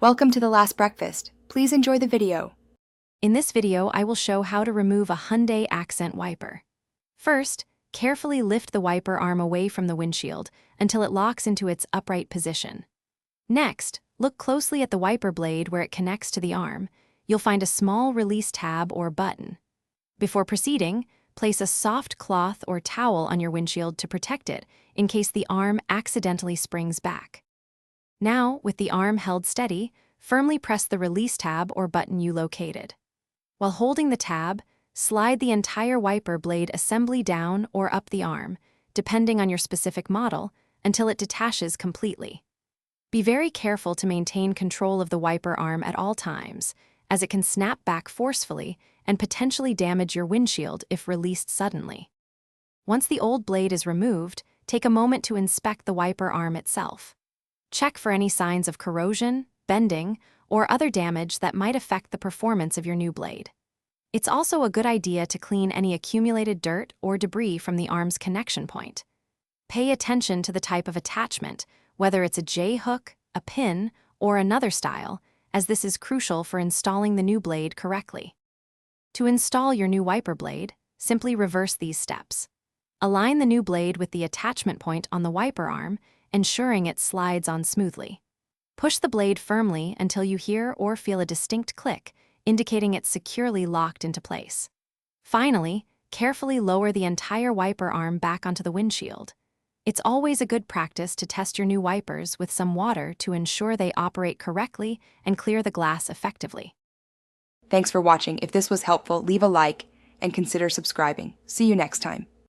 Welcome to the last breakfast. Please enjoy the video. In this video, I will show how to remove a Hyundai Accent wiper. First, carefully lift the wiper arm away from the windshield until it locks into its upright position. Next, look closely at the wiper blade where it connects to the arm. You'll find a small release tab or button. Before proceeding, place a soft cloth or towel on your windshield to protect it in case the arm accidentally springs back. Now, with the arm held steady, firmly press the release tab or button you located. While holding the tab, slide the entire wiper blade assembly down or up the arm, depending on your specific model, until it detaches completely. Be very careful to maintain control of the wiper arm at all times, as it can snap back forcefully and potentially damage your windshield if released suddenly. Once the old blade is removed, take a moment to inspect the wiper arm itself. Check for any signs of corrosion, bending, or other damage that might affect the performance of your new blade. It's also a good idea to clean any accumulated dirt or debris from the arm's connection point. Pay attention to the type of attachment, whether it's a J-hook, a pin, or another style, as this is crucial for installing the new blade correctly. To install your new wiper blade, simply reverse these steps. Align the new blade with the attachment point on the wiper arm, ensuring it slides on smoothly. Push the blade firmly until you hear or feel a distinct click, indicating it's securely locked into place. Finally, carefully lower the entire wiper arm back onto the windshield. It's always a good practice to test your new wipers with some water to ensure they operate correctly and clear the glass effectively. Thanks for watching. If this was helpful, leave a like and consider subscribing. See you next time.